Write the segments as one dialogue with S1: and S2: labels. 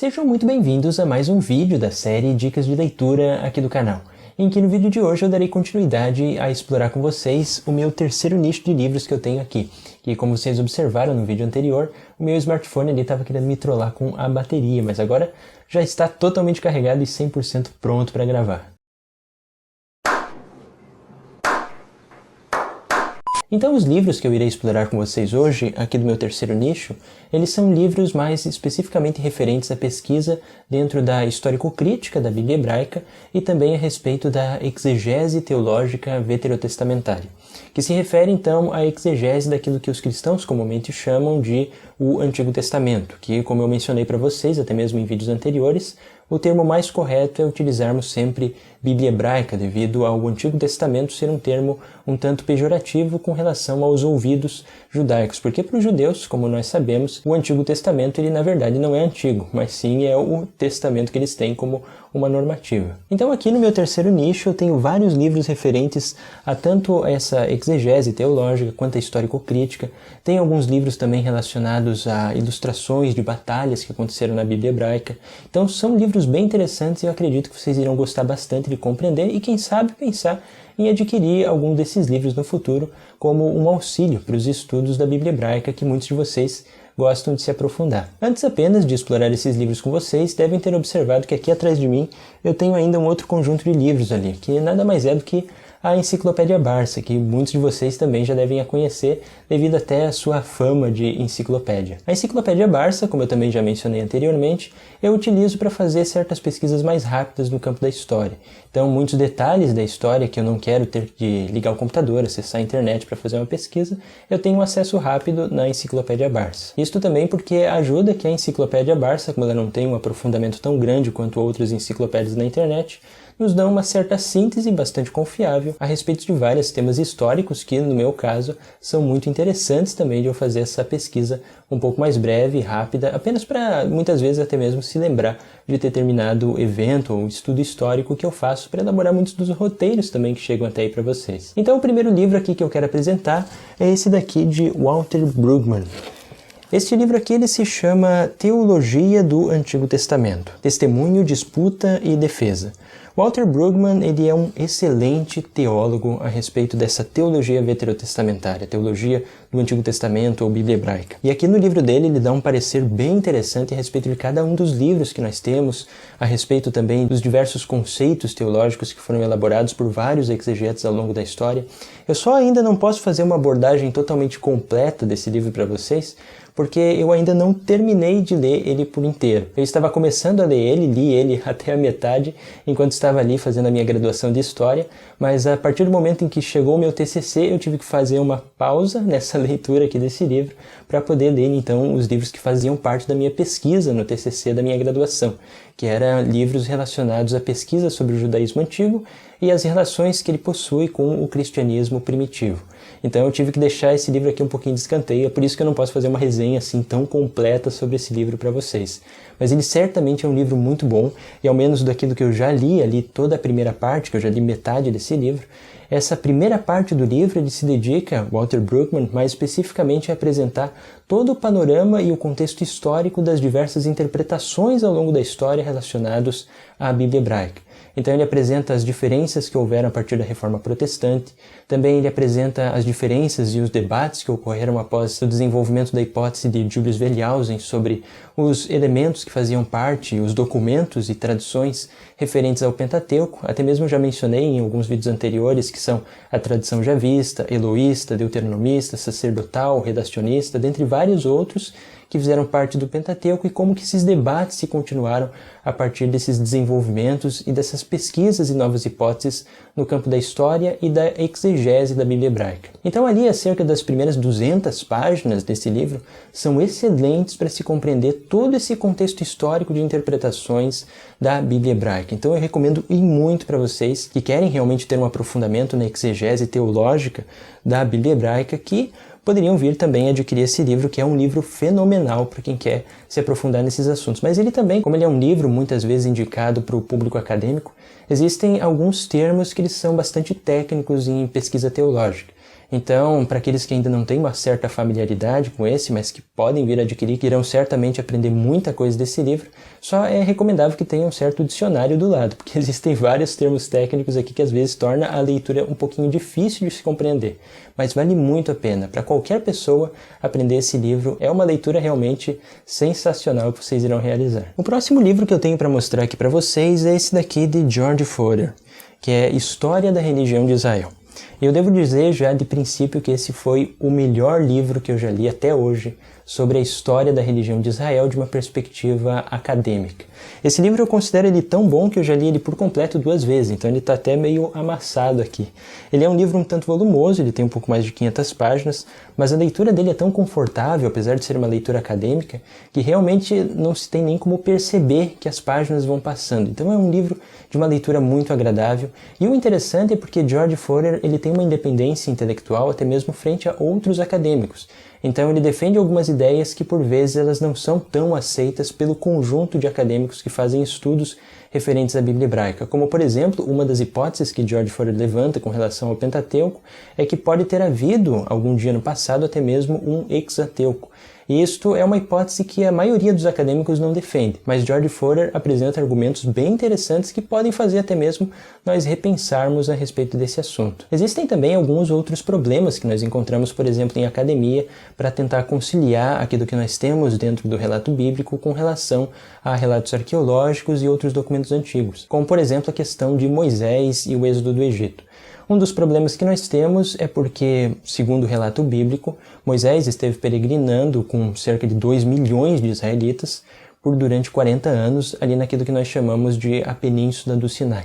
S1: Sejam muito bem-vindos a mais um vídeo da série Dicas de Leitura aqui do canal, em que no vídeo de hoje eu darei continuidade a explorar com vocês o meu terceiro nicho de livros que eu tenho aqui, que como vocês observaram no vídeo anterior, o meu smartphone ali estava querendo me trollar com a bateria, mas agora já está totalmente carregado e 100% pronto para gravar. Então os livros que eu irei explorar com vocês hoje, aqui do meu terceiro nicho, eles são livros mais especificamente referentes à pesquisa dentro da histórico-crítica da Bíblia hebraica e também a respeito da exegese teológica veterotestamentária, que se refere então à exegese daquilo que os cristãos comumente chamam de o Antigo Testamento, que, como eu mencionei para vocês, até mesmo em vídeos anteriores, o termo mais correto é utilizarmos sempre Bíblia hebraica, devido ao Antigo Testamento ser um termo um tanto pejorativo com relação aos ouvidos judaicos, porque para os judeus, como nós sabemos, o Antigo Testamento ele na verdade não é antigo, mas sim é o testamento que eles têm como uma normativa. Então aqui no meu terceiro nicho eu tenho vários livros referentes a tanto essa exegese teológica quanto a histórico-crítica. Tem alguns livros também relacionados a ilustrações de batalhas que aconteceram na Bíblia hebraica. Então são livros bem interessantes e eu acredito que vocês irão gostar bastante de compreender e quem sabe pensar em adquirir algum desses livros no futuro como um auxílio para os estudos da Bíblia hebraica que muitos de vocês gostam de se aprofundar. Antes apenas de explorar esses livros com vocês, devem ter observado que aqui atrás de mim eu tenho ainda um outro conjunto de livros ali, que nada mais é do que a Enciclopédia Barça, que muitos de vocês também já devem a conhecer devido até à sua fama de enciclopédia. A Enciclopédia Barça, como eu também já mencionei anteriormente, eu utilizo para fazer certas pesquisas mais rápidas no campo da história. Então, muitos detalhes da história que eu não quero ter de ligar o computador, acessar a internet para fazer uma pesquisa, eu tenho um acesso rápido na Enciclopédia Barça. Isto também porque ajuda que a Enciclopédia Barça, como ela não tem um aprofundamento tão grande quanto outras enciclopédias na internet, nos dão uma certa síntese bastante confiável a respeito de vários temas históricos que, no meu caso, são muito interessantes também de eu fazer essa pesquisa um pouco mais breve e rápida, apenas para, muitas vezes, até mesmo se lembrar de determinado evento ou estudo histórico que eu faço para elaborar muitos dos roteiros também que chegam até aí para vocês. Então, o primeiro livro aqui que eu quero apresentar é esse daqui de Walter Brueggemann. Este livro aqui ele se chama Teologia do Antigo Testamento, Testemunho, Disputa e Defesa. Walter Brueggemann ele é um excelente teólogo a respeito dessa teologia veterotestamentária, teologia do Antigo Testamento ou Bíblia hebraica. E aqui no livro dele ele dá um parecer bem interessante a respeito de cada um dos livros que nós temos, a respeito também dos diversos conceitos teológicos que foram elaborados por vários exegetas ao longo da história. Eu só ainda não posso fazer uma abordagem totalmente completa desse livro para vocês, porque eu ainda não terminei de ler ele por inteiro. Eu estava começando a ler ele, li ele até a metade, enquanto estava ali fazendo a minha graduação de História, mas a partir do momento em que chegou o meu TCC, eu tive que fazer uma pausa nessa leitura aqui desse livro, para poder ler então os livros que faziam parte da minha pesquisa no TCC da minha graduação, que eram livros relacionados à pesquisa sobre o judaísmo antigo e as relações que ele possui com o cristianismo primitivo. Então eu tive que deixar esse livro aqui um pouquinho de escanteio, é por isso que eu não posso fazer uma resenha assim tão completa sobre esse livro para vocês. Mas ele certamente é um livro muito bom, e ao menos daquilo que eu já li, ali toda a primeira parte, que eu já li metade desse livro, essa primeira parte do livro ele se dedica, Walter Brueggemann, mais especificamente a apresentar todo o panorama e o contexto histórico das diversas interpretações ao longo da história relacionados à Bíblia hebraica. Então ele apresenta as diferenças que houveram a partir da Reforma Protestante, também ele apresenta as diferenças e os debates que ocorreram após o desenvolvimento da hipótese de Julius Wellhausen sobre os elementos que faziam parte, os documentos e tradições referentes ao Pentateuco, até mesmo eu já mencionei em alguns vídeos anteriores que são a tradição javista, eloísta, deuteronomista, sacerdotal, redacionista, dentre vários outros que fizeram parte do Pentateuco e como que esses debates se continuaram a partir desses desenvolvimentos e dessas pesquisas e novas hipóteses no campo da história e da exegese da Bíblia hebraica. Então ali, acerca das primeiras 200 páginas desse livro, são excelentes para se compreender todo esse contexto histórico de interpretações da Bíblia hebraica. Então eu recomendo muito para vocês que querem realmente ter um aprofundamento na exegese teológica da Bíblia hebraica que poderiam vir também adquirir esse livro, que é um livro fenomenal para quem quer se aprofundar nesses assuntos. Mas ele também, como ele é um livro muitas vezes indicado para o público acadêmico, existem alguns termos que eles são bastante técnicos em pesquisa teológica. Então, para aqueles que ainda não têm uma certa familiaridade com esse, mas que podem vir a adquirir, que irão certamente aprender muita coisa desse livro, só é recomendável que tenham um certo dicionário do lado, porque existem vários termos técnicos aqui que às vezes torna a leitura um pouquinho difícil de se compreender. Mas vale muito a pena. Para qualquer pessoa aprender esse livro, é uma leitura realmente sensacional que vocês irão realizar. O próximo livro que eu tenho para mostrar aqui para vocês é esse daqui de George Fodor, que é História da Religião de Israel. Eu devo dizer já de princípio que esse foi o melhor livro que eu já li até hoje sobre a história da religião de Israel de uma perspectiva acadêmica. Esse livro eu considero ele tão bom que eu já li ele por completo 2 vezes, então ele está até meio amassado aqui. Ele é um livro um tanto volumoso, ele tem um pouco mais de 500 páginas, mas a leitura dele é tão confortável, apesar de ser uma leitura acadêmica, que realmente não se tem nem como perceber que as páginas vão passando. Então é um livro de uma leitura muito agradável, e o interessante é porque George Fodor ele tem uma independência intelectual até mesmo frente a outros acadêmicos. Então ele defende algumas ideias que por vezes elas não são tão aceitas pelo conjunto de acadêmicos que fazem estudos referentes à Bíblia hebraica, como por exemplo, uma das hipóteses que George Fodor levanta com relação ao Pentateuco é que pode ter havido algum dia no passado até mesmo um Hexateuco. E isto é uma hipótese que a maioria dos acadêmicos não defende, mas George Fodor apresenta argumentos bem interessantes que podem fazer até mesmo nós repensarmos a respeito desse assunto. Existem também alguns outros problemas que nós encontramos, por exemplo, em academia, para tentar conciliar aquilo que nós temos dentro do relato bíblico com relação a relatos arqueológicos e outros documentos antigos, como por exemplo a questão de Moisés e o êxodo do Egito. Um dos problemas que nós temos é porque, segundo o relato bíblico, Moisés esteve peregrinando com cerca de 2 milhões de israelitas por durante 40 anos ali naquilo que nós chamamos de a Península do Sinai.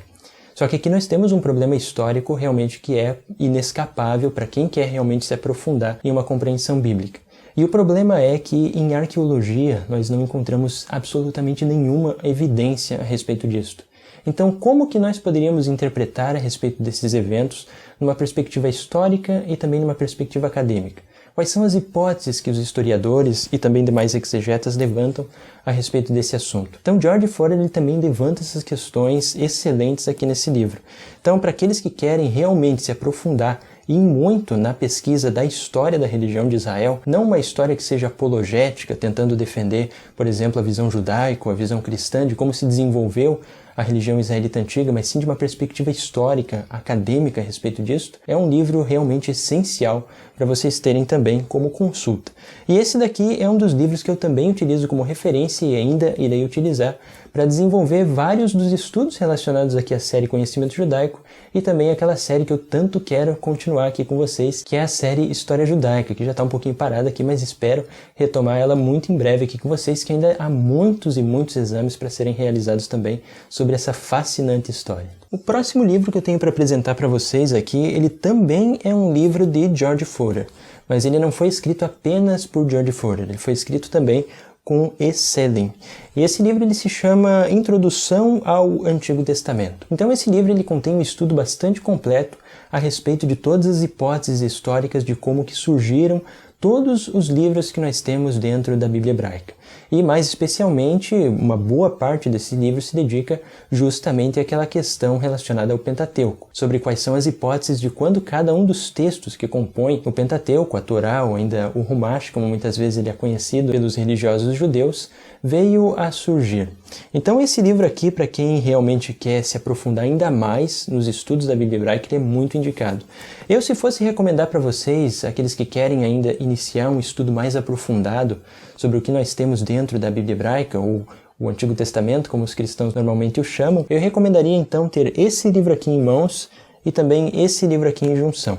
S1: Só que aqui nós temos um problema histórico realmente que é inescapável para quem quer realmente se aprofundar em uma compreensão bíblica. E o problema é que em arqueologia nós não encontramos absolutamente nenhuma evidência a respeito disto. Então, como que nós poderíamos interpretar a respeito desses eventos numa perspectiva histórica e também numa perspectiva acadêmica? Quais são as hipóteses que os historiadores e também demais exegetas levantam a respeito desse assunto? Então, George Fodor ele também levanta essas questões excelentes aqui nesse livro. Então, para aqueles que querem realmente se aprofundar e muito na pesquisa da história da religião de Israel, não uma história que seja apologética, tentando defender, por exemplo, a visão judaica, a visão cristã, de como se desenvolveu a religião israelita antiga, mas sim de uma perspectiva histórica, acadêmica a respeito disso, é um livro realmente essencial para vocês terem também como consulta. E esse daqui é um dos livros que eu também utilizo como referência e ainda irei utilizar para desenvolver vários dos estudos relacionados aqui à série Conhecimento Judaico e também aquela série que eu tanto quero continuar aqui com vocês, que é a série História Judaica, que já está um pouquinho parada aqui, mas espero retomar ela muito em breve aqui com vocês, que ainda há muitos e muitos exames para serem realizados também sobre essa fascinante história. O próximo livro que eu tenho para apresentar para vocês aqui, ele também é um livro de George Fodor, mas ele não foi escrito apenas por George Fodor, ele foi escrito também com Esselin. E esse livro ele se chama Introdução ao Antigo Testamento. Então esse livro ele contém um estudo bastante completo a respeito de todas as hipóteses históricas de como que surgiram todos os livros que nós temos dentro da Bíblia hebraica. E mais especialmente, uma boa parte desse livro se dedica justamente àquela questão relacionada ao Pentateuco, sobre quais são as hipóteses de quando cada um dos textos que compõem o Pentateuco, a Torá ou ainda o Humash, como muitas vezes ele é conhecido pelos religiosos judeus, veio a surgir. Então esse livro aqui, para quem realmente quer se aprofundar ainda mais nos estudos da Bíblia hebraica, ele é muito indicado. Eu, se fosse recomendar para vocês, aqueles que querem ainda iniciar um estudo mais aprofundado sobre o que nós temos dentro da Bíblia hebraica, ou o Antigo Testamento, como os cristãos normalmente o chamam, eu recomendaria então ter esse livro aqui em mãos e também esse livro aqui em junção.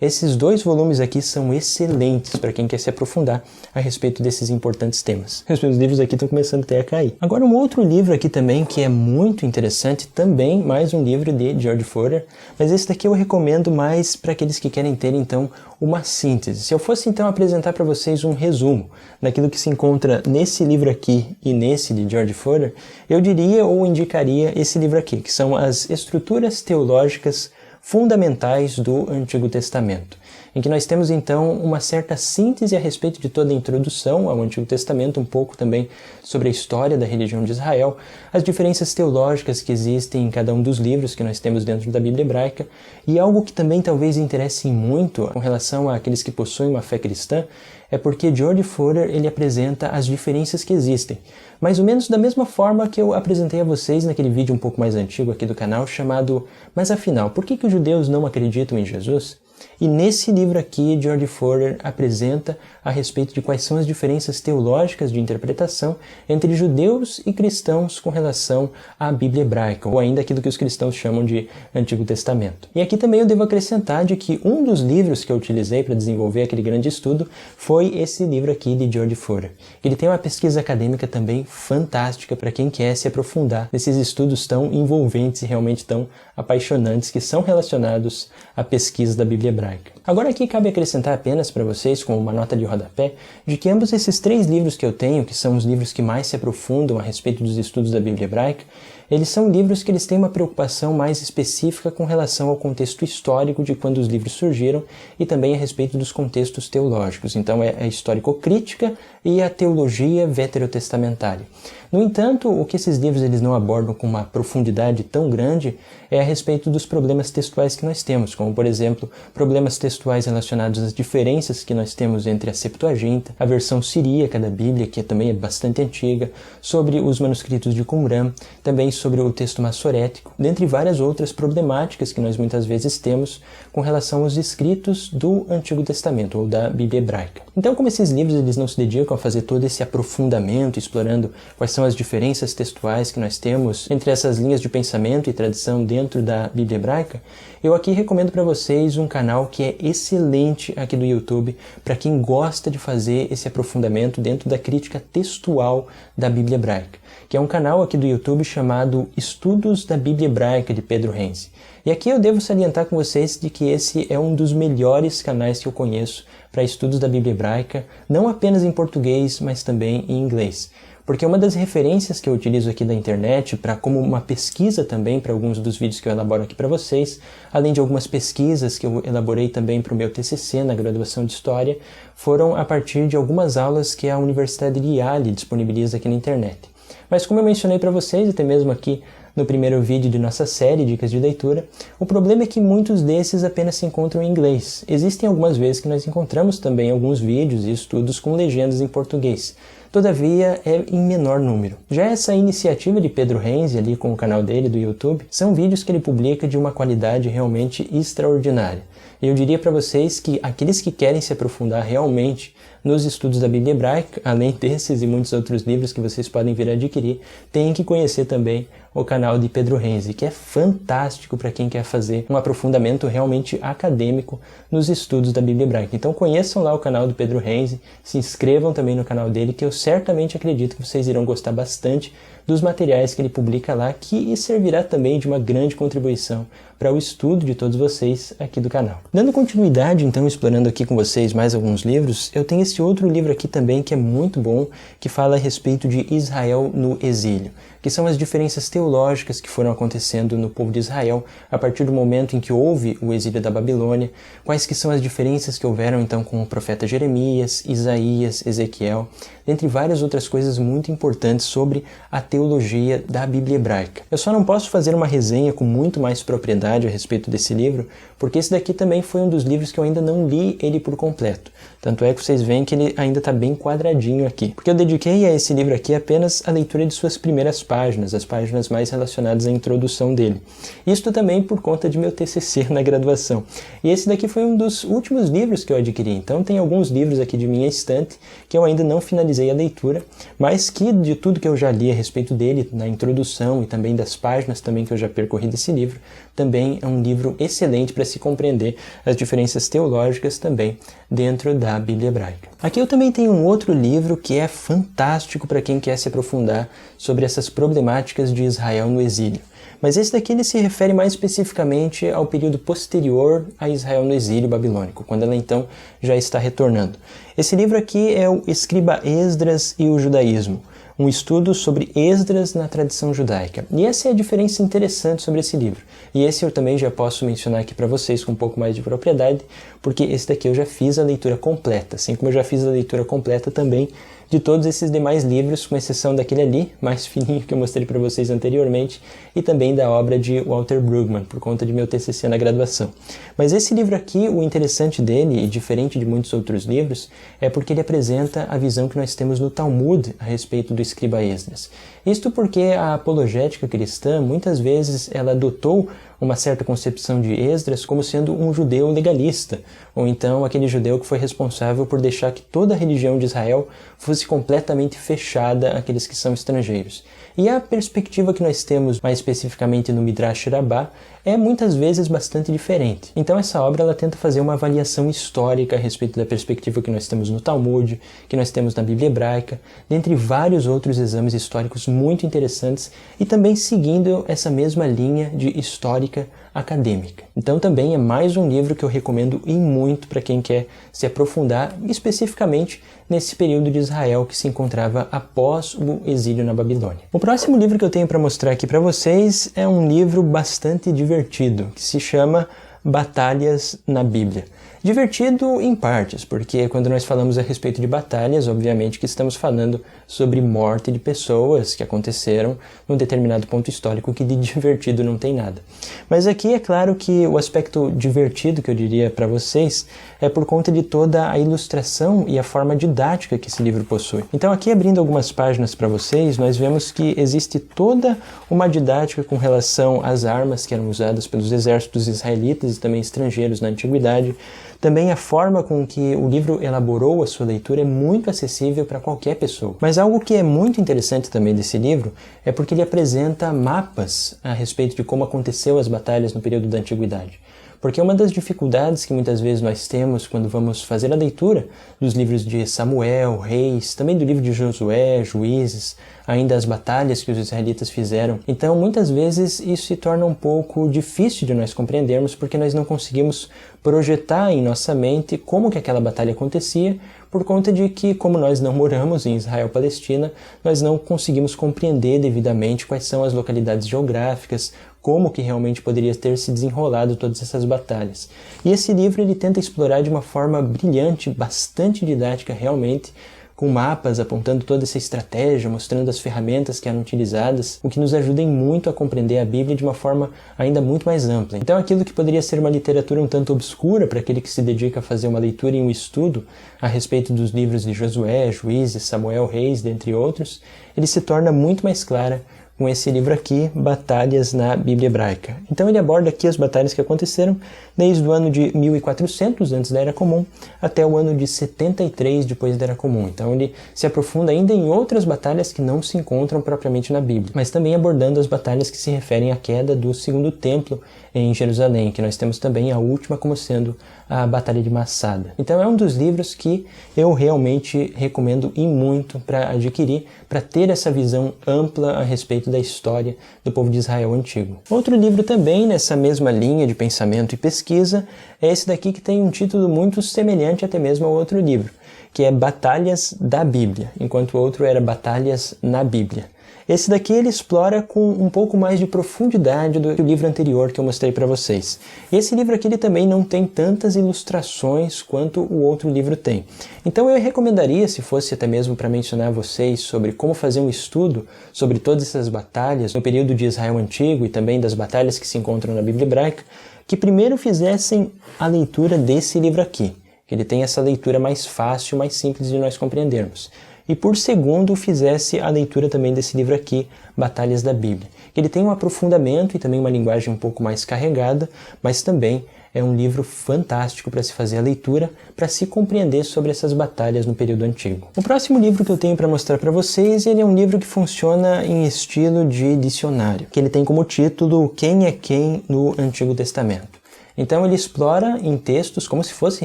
S1: Esses 2 volumes aqui são excelentes para quem quer se aprofundar a respeito desses importantes temas. Os meus livros aqui estão começando até a cair. Agora um outro livro aqui também que é muito interessante, também mais um livro de George Fodor, mas esse daqui eu recomendo mais para aqueles que querem ter então uma síntese. Se eu fosse então apresentar para vocês um resumo daquilo que se encontra nesse livro aqui e nesse de George Fodor, eu diria ou indicaria esse livro aqui, que são as Estruturas Teológicas Fundamentais do Antigo Testamento. em que nós temos então uma certa síntese a respeito de toda a introdução ao Antigo Testamento, um pouco também sobre a história da religião de Israel, as diferenças teológicas que existem em cada um dos livros que nós temos dentro da Bíblia hebraica, e algo que também talvez interesse muito com relação àqueles que possuem uma fé cristã, é porque George Furrer ele apresenta as diferenças que existem, mais ou menos da mesma forma que eu apresentei a vocês naquele vídeo um pouco mais antigo aqui do canal chamado Mas afinal, por que os judeus não acreditam em Jesus? E nesse livro aqui, George Furrer apresenta a respeito de quais são as diferenças teológicas de interpretação entre judeus e cristãos com relação à Bíblia hebraica, ou ainda aquilo que os cristãos chamam de Antigo Testamento. E aqui também eu devo acrescentar de que um dos livros que eu utilizei para desenvolver aquele grande estudo foi esse livro aqui de George Furrer. Ele tem uma pesquisa acadêmica também fantástica para quem quer se aprofundar nesses estudos tão envolventes e realmente tão apaixonantes que são relacionados à pesquisa da Bíblia hebraica. Agora aqui cabe acrescentar apenas para vocês, como uma nota de rodapé, de que ambos esses 3 livros que eu tenho, que são os livros que mais se aprofundam a respeito dos estudos da Bíblia hebraica, eles são livros que eles têm uma preocupação mais específica com relação ao contexto histórico de quando os livros surgiram e também a respeito dos contextos teológicos. Então é a histórico-crítica e a teologia veterotestamentária. No entanto, o que esses livros eles não abordam com uma profundidade tão grande é a respeito dos problemas textuais que nós temos, como, por exemplo, problemas textuais relacionados às diferenças que nós temos entre a Septuaginta, a versão siríaca da Bíblia, que também é bastante antiga, sobre os manuscritos de Qumran, também sobre o texto massorético, dentre várias outras problemáticas que nós muitas vezes temos com relação aos escritos do Antigo Testamento, ou da Bíblia hebraica. Então, como esses livros eles não se dedicam a fazer todo esse aprofundamento, explorando quais são as diferenças textuais que nós temos entre essas linhas de pensamento e tradição dentro da Bíblia hebraica, eu aqui recomendo para vocês um canal que é excelente aqui do YouTube para quem gosta de fazer esse aprofundamento dentro da crítica textual da Bíblia hebraica, que é um canal aqui do YouTube chamado Estudos da Bíblia Hebraica de Pedro Renzi. E aqui eu devo salientar com vocês de que esse é um dos melhores canais que eu conheço para estudos da Bíblia hebraica, não apenas em português, mas também em inglês. Porque uma das referências que eu utilizo aqui da internet, como uma pesquisa também para alguns dos vídeos que eu elaboro aqui para vocês, além de algumas pesquisas que eu elaborei também para o meu TCC na graduação de História, foram a partir de algumas aulas que a Universidade de Yale disponibiliza aqui na internet. Mas como eu mencionei para vocês, até mesmo aqui no primeiro vídeo de nossa série Dicas de Leitura, o problema é que muitos desses apenas se encontram em inglês. Existem algumas vezes que nós encontramos também alguns vídeos e estudos com legendas em português. Todavia, é em menor número. Já essa iniciativa de Pedro Renzi, ali com o canal dele do YouTube, são vídeos que ele publica de uma qualidade realmente extraordinária. E eu diria para vocês que aqueles que querem se aprofundar realmente nos estudos da Bíblia hebraica, além desses e muitos outros livros que vocês podem vir a adquirir, têm que conhecer também o canal de Pedro Renzi, que é fantástico para quem quer fazer um aprofundamento realmente acadêmico nos estudos da Bíblia hebraica. Então conheçam lá o canal do Pedro Renzi, se inscrevam também no canal dele, que eu certamente acredito que vocês irão gostar bastante dos materiais que ele publica lá, que servirá também de uma grande contribuição para o estudo de todos vocês aqui do canal. Dando continuidade, então, explorando aqui com vocês mais alguns livros, eu tenho esse outro livro aqui também que é muito bom, que fala a respeito de Israel no exílio, que são as diferenças teológicas que foram acontecendo no povo de Israel a partir do momento em que houve o exílio da Babilônia, quais que são as diferenças que houveram então com o profeta Jeremias, Isaías, Ezequiel, dentre várias outras coisas muito importantes sobre a teologia da Bíblia hebraica. Eu só não posso fazer uma resenha com muito mais propriedade a respeito desse livro, porque esse daqui também foi um dos livros que eu ainda não li ele por completo. Tanto é que vocês veem que ele ainda está bem quadradinho aqui. Porque eu dediquei a esse livro aqui apenas a leitura de suas primeiras páginas, as páginas mais relacionadas à introdução dele. Isto também por conta de meu TCC na graduação. E esse daqui foi um dos últimos livros que eu adquiri. Então tem alguns livros aqui de minha estante que eu ainda não finalizei a leitura, mas que de tudo que eu já li a respeito dele, na introdução e também das páginas também que eu já percorri desse livro, também é um livro excelente para se compreender as diferenças teológicas também dentro da Bíblia hebraica. Aqui eu também tenho um outro livro que é fantástico para quem quer se aprofundar sobre essas problemáticas de Israel no exílio. Mas esse daqui ele se refere mais especificamente ao período posterior a Israel no exílio babilônico, quando ela então já está retornando. Esse livro aqui é o Escriba Esdras e o Judaísmo, um estudo sobre Esdras na tradição judaica. E essa é a diferença interessante sobre esse livro. E esse eu também já posso mencionar aqui para vocês com um pouco mais de propriedade, porque esse daqui eu já fiz a leitura completa, assim como eu já fiz a leitura completa também de todos esses demais livros, com exceção daquele ali, mais fininho que eu mostrei para vocês anteriormente, e também da obra de Walter Brueggemann, por conta de meu TCC na graduação. Mas esse livro aqui, o interessante dele, e diferente de muitos outros livros, é porque ele apresenta a visão que nós temos no Talmud a respeito do escriba Esdras. Isto porque a apologética cristã, muitas vezes, ela adotou uma certa concepção de Esdras como sendo um judeu legalista, ou então aquele judeu que foi responsável por deixar que toda a religião de Israel fosse completamente fechada àqueles que são estrangeiros. E a perspectiva que nós temos, mais especificamente no Midrash Rabbah, é muitas vezes bastante diferente. Então essa obra ela tenta fazer uma avaliação histórica a respeito da perspectiva que nós temos no Talmud, que nós temos na Bíblia Hebraica, dentre vários outros exames históricos muito interessantes e também seguindo essa mesma linha de histórica acadêmica. Então também é mais um livro que eu recomendo e muito para quem quer se aprofundar especificamente nesse período de Israel que se encontrava após o exílio na Babilônia. O próximo livro que eu tenho para mostrar aqui para vocês é um livro bastante divertido, que se chama Batalhas na Bíblia. Divertido em partes, porque quando nós falamos a respeito de batalhas, obviamente que estamos falando sobre morte de pessoas que aconteceram num determinado ponto histórico que de divertido não tem nada. Mas aqui é claro que o aspecto divertido que eu diria para vocês é por conta de toda a ilustração e a forma didática que esse livro possui. Então aqui abrindo algumas páginas para vocês, nós vemos que existe toda uma didática com relação às armas que eram usadas pelos exércitos israelitas e também estrangeiros na antiguidade. Também a forma com que o livro elaborou a sua leitura é muito acessível para qualquer pessoa. Mas algo que é muito interessante também desse livro é porque ele apresenta mapas a respeito de como aconteceu as batalhas no período da antiguidade. Porque uma das dificuldades que muitas vezes nós temos quando vamos fazer a leitura dos livros de Samuel, Reis, também do livro de Josué, Juízes, ainda as batalhas que os israelitas fizeram. Então, muitas vezes isso se torna um pouco difícil de nós compreendermos porque nós não conseguimos projetar em nossa mente como que aquela batalha acontecia, por conta de que, como nós não moramos em Israel-Palestina, nós não conseguimos compreender devidamente quais são as localidades geográficas, como que realmente poderia ter se desenrolado todas essas batalhas. E esse livro ele tenta explorar de uma forma brilhante, bastante didática realmente, com mapas apontando toda essa estratégia, mostrando as ferramentas que eram utilizadas, o que nos ajuda muito a compreender a Bíblia de uma forma ainda muito mais ampla. Então aquilo que poderia ser uma literatura um tanto obscura para aquele que se dedica a fazer uma leitura e um estudo a respeito dos livros de Josué, Juízes, Samuel, Reis, dentre outros, ele se torna muito mais clara com esse livro aqui, Batalhas na Bíblia Hebraica. Então ele aborda aqui as batalhas que aconteceram desde o ano de 1400, antes da Era Comum, até o ano de 73, depois da Era Comum. Então ele se aprofunda ainda em outras batalhas que não se encontram propriamente na Bíblia, mas também abordando as batalhas que se referem à queda do Segundo Templo em Jerusalém, que nós temos também a última como sendo a Batalha de Massada. Então é um dos livros que eu realmente recomendo e muito para adquirir, para ter essa visão ampla a respeito da história do povo de Israel antigo. Outro livro também nessa mesma linha de pensamento e pesquisa é esse daqui que tem um título muito semelhante até mesmo ao outro livro, que é Batalhas da Bíblia, enquanto o outro era Batalhas na Bíblia. Esse daqui ele explora com um pouco mais de profundidade do livro anterior que eu mostrei para vocês. Esse livro aqui ele também não tem tantas ilustrações quanto o outro livro tem. Então eu recomendaria, se fosse até mesmo para mencionar a vocês sobre como fazer um estudo sobre todas essas batalhas no período de Israel Antigo e também das batalhas que se encontram na Bíblia Hebraica, que primeiro fizessem a leitura desse livro aqui, que ele tem essa leitura mais fácil, mais simples de nós compreendermos. E por segundo, fizesse a leitura também desse livro aqui, Batalhas da Bíblia. Ele tem um aprofundamento e também uma linguagem um pouco mais carregada, mas também é um livro fantástico para se fazer a leitura, para se compreender sobre essas batalhas no período antigo. O próximo livro que eu tenho para mostrar para vocês, ele é um livro que funciona em estilo de dicionário, que ele tem como título Quem é Quem no Antigo Testamento. Então ele explora em textos, como se fosse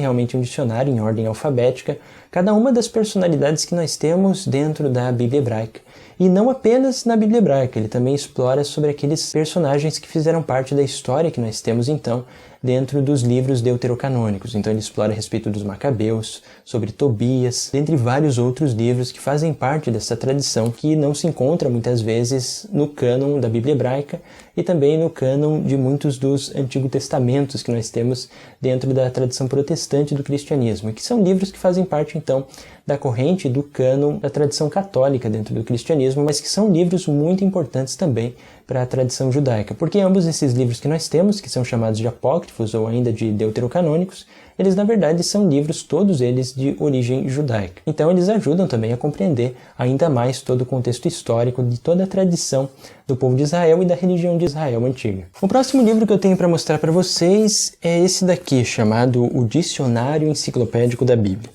S1: realmente um dicionário em ordem alfabética, cada uma das personalidades que nós temos dentro da Bíblia hebraica. E não apenas na Bíblia hebraica, ele também explora sobre aqueles personagens que fizeram parte da história que nós temos então dentro dos livros deuterocanônicos. Então ele explora a respeito dos Macabeus, sobre Tobias, dentre vários outros livros que fazem parte dessa tradição que não se encontra muitas vezes no cânon da Bíblia hebraica e também no cânon de muitos dos Antigos Testamentos que nós temos dentro da tradição protestante do cristianismo, e que são livros que fazem parte então da corrente do cânon da tradição católica dentro do cristianismo, mas que são livros muito importantes também para a tradição judaica, porque ambos esses livros que nós temos, que são chamados de apócrifos ou ainda de deuterocanônicos, eles na verdade são livros, todos eles de origem judaica. Então eles ajudam também a compreender ainda mais todo o contexto histórico de toda a tradição do povo de Israel e da religião de Israel antiga. O próximo livro que eu tenho para mostrar para vocês é esse daqui, chamado O Dicionário Enciclopédico da Bíblia.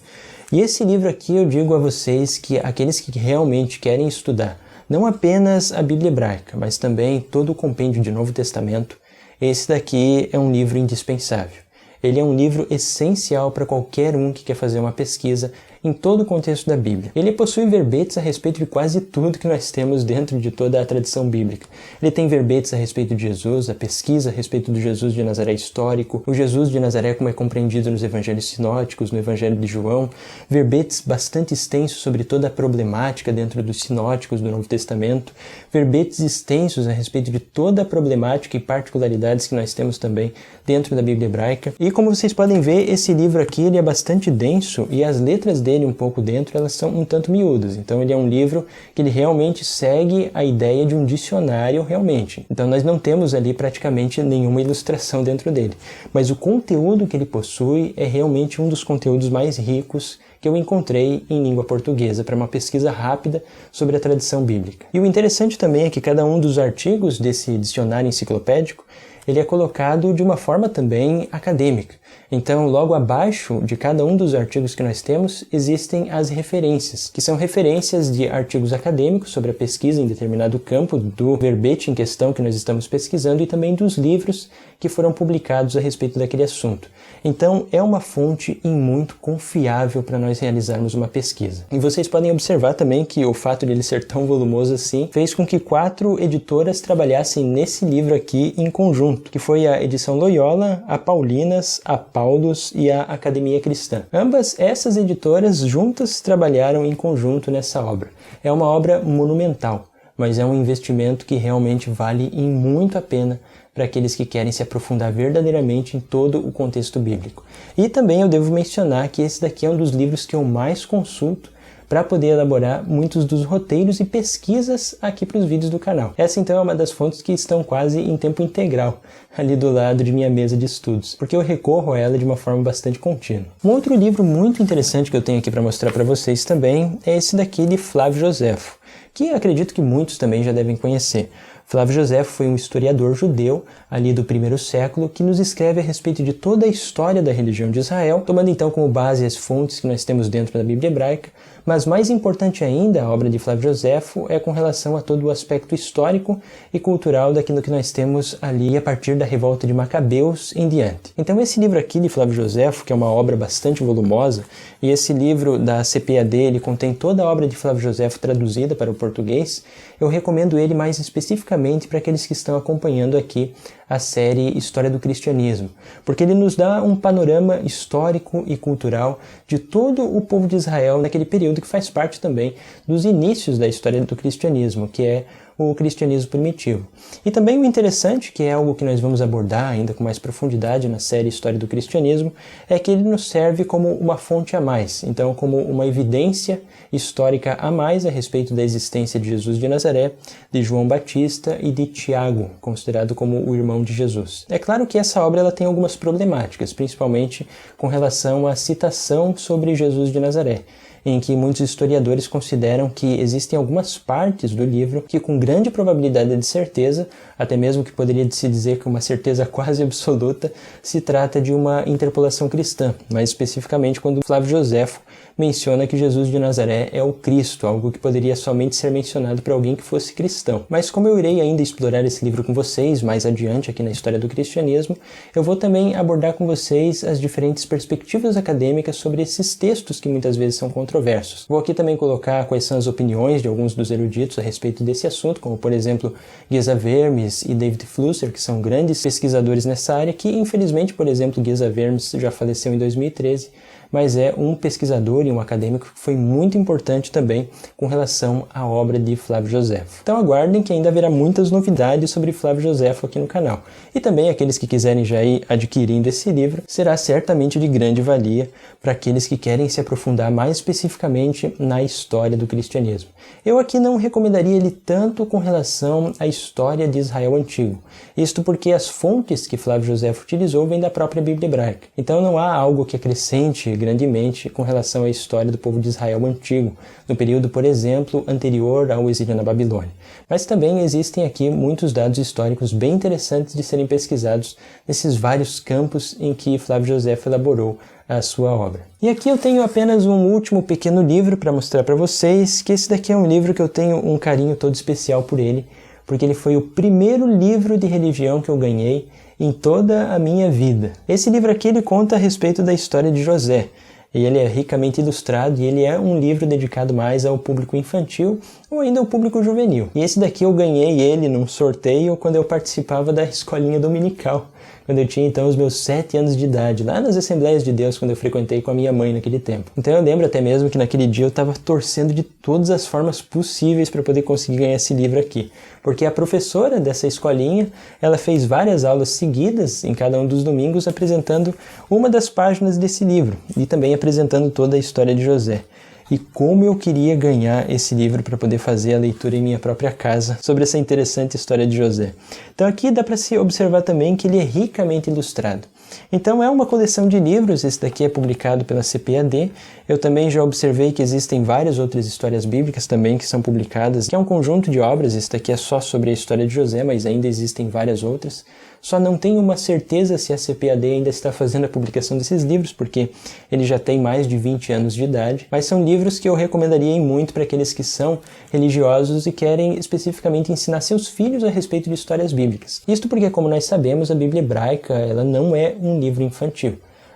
S1: E esse livro aqui eu digo a vocês que aqueles que realmente querem estudar não apenas a Bíblia hebraica, mas também todo o compêndio de Novo Testamento, esse daqui é um livro indispensável. Ele é um livro essencial para qualquer um que quer fazer uma pesquisa em todo o contexto da Bíblia. Ele possui verbetes a respeito de quase tudo que nós temos dentro de toda a tradição bíblica. Ele tem verbetes a respeito de Jesus, a pesquisa a respeito do Jesus de Nazaré histórico, o Jesus de Nazaré como é compreendido nos evangelhos sinóticos, no evangelho de João, verbetes bastante extensos sobre toda a problemática dentro dos sinóticos do Novo Testamento, verbetes extensos a respeito de toda a problemática e particularidades que nós temos também dentro da Bíblia hebraica. E como vocês podem ver, esse livro aqui ele é bastante denso e as letras dele um pouco dentro, elas são um tanto miúdas. Então ele é um livro que ele realmente segue a ideia de um dicionário realmente. Então nós não temos ali praticamente nenhuma ilustração dentro dele. Mas o conteúdo que ele possui é realmente um dos conteúdos mais ricos que eu encontrei em língua portuguesa para uma pesquisa rápida sobre a tradição bíblica. E o interessante também é que cada um dos artigos desse dicionário enciclopédico ele é colocado de uma forma também acadêmica. Então, logo abaixo de cada um dos artigos que nós temos, existem as referências, que são referências de artigos acadêmicos sobre a pesquisa em determinado campo do verbete em questão que nós estamos pesquisando e também dos livros que foram publicados a respeito daquele assunto. Então, é uma fonte muito confiável para nós realizarmos uma pesquisa. E vocês podem observar também que o fato de ele ser tão volumoso assim fez com que 4 editoras trabalhassem nesse livro aqui em conjunto, que foi a Edição Loyola, a Paulinas, a Paulus e a Academia Cristã. Ambas essas editoras juntas trabalharam em conjunto nessa obra. É uma obra monumental, mas é um investimento que realmente vale muito a pena para aqueles que querem se aprofundar verdadeiramente em todo o contexto bíblico. E também eu devo mencionar que esse daqui é um dos livros que eu mais consulto para poder elaborar muitos dos roteiros e pesquisas aqui para os vídeos do canal. Essa então é uma das fontes que estão quase em tempo integral ali do lado de minha mesa de estudos, porque eu recorro a ela de uma forma bastante contínua. Um outro livro muito interessante que eu tenho aqui para mostrar para vocês também é esse daqui de Flávio Joséfo, que acredito que muitos também já devem conhecer. Flávio Joséfo foi um historiador judeu ali do primeiro século que nos escreve a respeito de toda a história da religião de Israel, tomando então como base as fontes que nós temos dentro da Bíblia hebraica, mas mais importante ainda, a obra de Flávio Joséfo é com relação a todo o aspecto histórico e cultural daquilo que nós temos ali a partir da revolta de Macabeus em diante. Então esse livro aqui de Flávio Joséfo, que é uma obra bastante volumosa, e esse livro da CPAD, ele contém toda a obra de Flávio Joséfo traduzida para o português, eu recomendo ele mais especificamente para aqueles que estão acompanhando aqui a série História do Cristianismo, porque ele nos dá um panorama histórico e cultural de todo o povo de Israel naquele período que faz parte também dos inícios da história do cristianismo, que é o cristianismo primitivo. E também o interessante, que é algo que nós vamos abordar ainda com mais profundidade na série História do Cristianismo, é que ele nos serve como uma fonte a mais, então como uma evidência histórica a mais a respeito da existência de Jesus de Nazaré, de João Batista e de Tiago, considerado como o irmão de Jesus. É claro que essa obra ela tem algumas problemáticas, principalmente com relação à citação sobre Jesus de Nazaré. em que muitos historiadores consideram que existem algumas partes do livro que, com grande probabilidade de certeza, até mesmo que poderia se dizer que uma certeza quase absoluta, se trata de uma interpolação cristã, mais especificamente quando Flávio Joséfo menciona que Jesus de Nazaré é o Cristo, algo que poderia somente ser mencionado por alguém que fosse cristão. Mas como eu irei ainda explorar esse livro com vocês mais adiante aqui na história do cristianismo, eu vou também abordar com vocês as diferentes perspectivas acadêmicas sobre esses textos que muitas vezes são controversos. Vou aqui também colocar quais são as opiniões de alguns dos eruditos a respeito desse assunto, como por exemplo Geza Vermes e David Flusser, que são grandes pesquisadores nessa área, que infelizmente, por exemplo, Geza Vermes já faleceu em 2013, mas é um pesquisador e um acadêmico que foi muito importante também com relação à obra de Flávio Joséfo. Então aguardem que ainda haverá muitas novidades sobre Flávio Joséfo aqui no canal. E também aqueles que quiserem já ir adquirindo esse livro, será certamente de grande valia para aqueles que querem se aprofundar mais especificamente na história do cristianismo. Eu aqui não recomendaria ele tanto com relação à história de Israel antigo. Isto porque as fontes que Flávio Joséfo utilizou vêm da própria Bíblia hebraica. Então não há algo que acrescente grandemente com relação à história do povo de Israel antigo, no período, por exemplo, anterior ao exílio na Babilônia. Mas também existem aqui muitos dados históricos bem interessantes de serem pesquisados nesses vários campos em que Flávio Joséfo elaborou a sua obra. E aqui eu tenho apenas um último pequeno livro para mostrar para vocês, que esse daqui é um livro que eu tenho um carinho todo especial por ele, porque ele foi o primeiro livro de religião que eu ganhei em toda a minha vida. Esse livro aqui ele conta a respeito da história de José, e ele é ricamente ilustrado e ele é um livro dedicado mais ao público infantil ou ainda ao público juvenil. E esse daqui eu ganhei ele num sorteio quando eu participava da escolinha dominical, quando eu tinha então os meus 7 anos de idade, lá nas Assembleias de Deus, quando eu frequentei com a minha mãe naquele tempo. Então eu lembro até mesmo que naquele dia eu estava torcendo de todas as formas possíveis para poder conseguir ganhar esse livro aqui, porque a professora dessa escolinha, ela fez várias aulas seguidas em cada um dos domingos apresentando uma das páginas desse livro e também apresentando toda a história de José. E como eu queria ganhar esse livro para poder fazer a leitura em minha própria casa sobre essa interessante história de José. Então aqui dá para se observar também que ele é ricamente ilustrado. Então é uma coleção de livros, esse daqui é publicado pela CPAD. Eu também já observei que existem várias outras histórias bíblicas também que são publicadas, que é um conjunto de obras. Esse daqui é só sobre a história de José, mas ainda existem várias outras. Só não tenho uma certeza se a CPAD ainda está fazendo a publicação desses livros, porque ele já tem mais de 20 anos de idade, mas são livros que eu recomendaria muito para aqueles que são religiosos e querem especificamente ensinar seus filhos a respeito de histórias bíblicas. Isto porque, como nós sabemos, a Bíblia hebraica ela não é um livro infantil.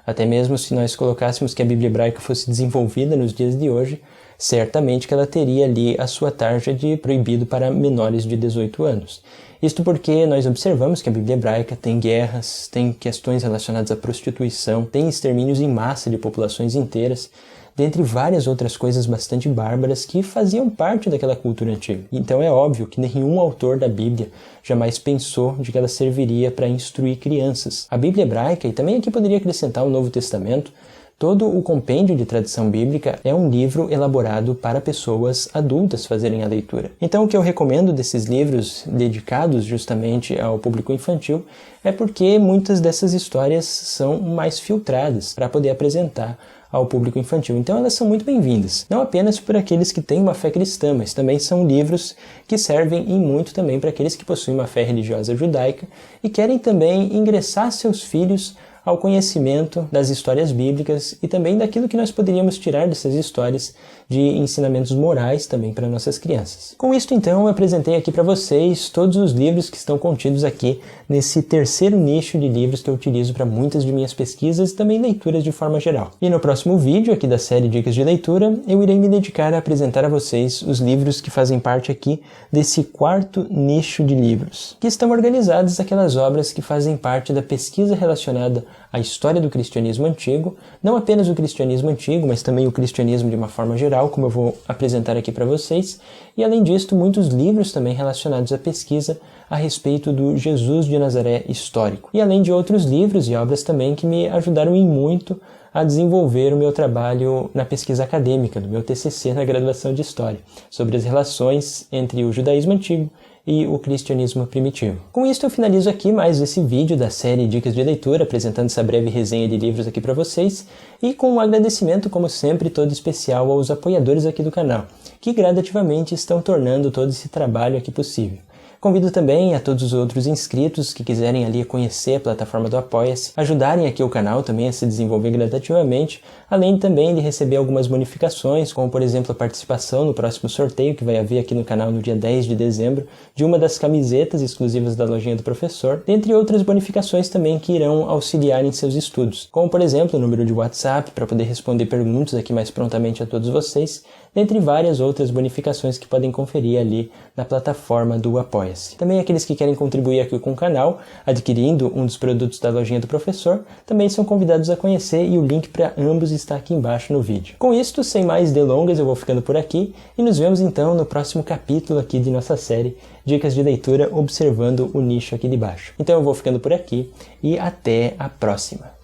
S1: Até mesmo se nós colocássemos que a Bíblia hebraica fosse desenvolvida nos dias de hoje, certamente que ela teria ali a sua tarja de proibido para menores de 18 anos. Isto porque nós observamos que a Bíblia hebraica tem guerras, tem questões relacionadas à prostituição, tem extermínios em massa de populações inteiras, dentre várias outras coisas bastante bárbaras que faziam parte daquela cultura antiga. Então é óbvio que nenhum autor da Bíblia jamais pensou de que ela serviria para instruir crianças. A Bíblia hebraica, e também aqui poderia acrescentar o Novo Testamento, todo o compêndio de tradição bíblica é um livro elaborado para pessoas adultas fazerem a leitura. Então o que eu recomendo desses livros dedicados justamente ao público infantil é porque muitas dessas histórias são mais filtradas para poder apresentar ao público infantil. Então elas são muito bem-vindas, não apenas por aqueles que têm uma fé cristã, mas também são livros que servem e muito também para aqueles que possuem uma fé religiosa judaica e querem também ingressar seus filhos ao conhecimento das histórias bíblicas e também daquilo que nós poderíamos tirar dessas histórias de ensinamentos morais também para nossas crianças. Com isso, então, eu apresentei aqui para vocês todos os livros que estão contidos aqui nesse terceiro nicho de livros que eu utilizo para muitas de minhas pesquisas e também leituras de forma geral. E no próximo vídeo aqui da série Dicas de Leitura, eu irei me dedicar a apresentar a vocês os livros que fazem parte aqui desse quarto nicho de livros, que estão organizados aquelas obras que fazem parte da pesquisa relacionada à história do cristianismo antigo, não apenas o cristianismo antigo, mas também o cristianismo de uma forma geral, como eu vou apresentar aqui para vocês, e além disso, muitos livros também relacionados à pesquisa a respeito do Jesus de Nazaré histórico. E além de outros livros e obras também que me ajudaram em muito a desenvolver o meu trabalho na pesquisa acadêmica, do meu TCC na graduação de História, sobre as relações entre o judaísmo antigo e o cristianismo primitivo. Com isso eu finalizo aqui mais esse vídeo da série Dicas de Leitura, apresentando essa breve resenha de livros aqui para vocês, e com um agradecimento, como sempre, todo especial aos apoiadores aqui do canal, que gradativamente estão tornando todo esse trabalho aqui possível. Convido também a todos os outros inscritos que quiserem ali conhecer a plataforma do Apoia-se, ajudarem aqui o canal também a se desenvolver gradativamente, além também de receber algumas bonificações, como por exemplo a participação no próximo sorteio que vai haver aqui no canal no dia 10 de dezembro, de uma das camisetas exclusivas da Lojinha do Professor, dentre outras bonificações também que irão auxiliar em seus estudos, como por exemplo o número de WhatsApp para poder responder perguntas aqui mais prontamente a todos vocês, dentre várias outras bonificações que podem conferir ali na plataforma do Apoia-se. Também aqueles que querem contribuir aqui com o canal, adquirindo um dos produtos da Lojinha do Professor, também são convidados a conhecer e o link para ambos está aqui embaixo no vídeo. Com isto, sem mais delongas, eu vou ficando por aqui e nos vemos então no próximo capítulo aqui de nossa série Dicas de Leitura observando o nicho aqui de baixo. Então eu vou ficando por aqui e até a próxima!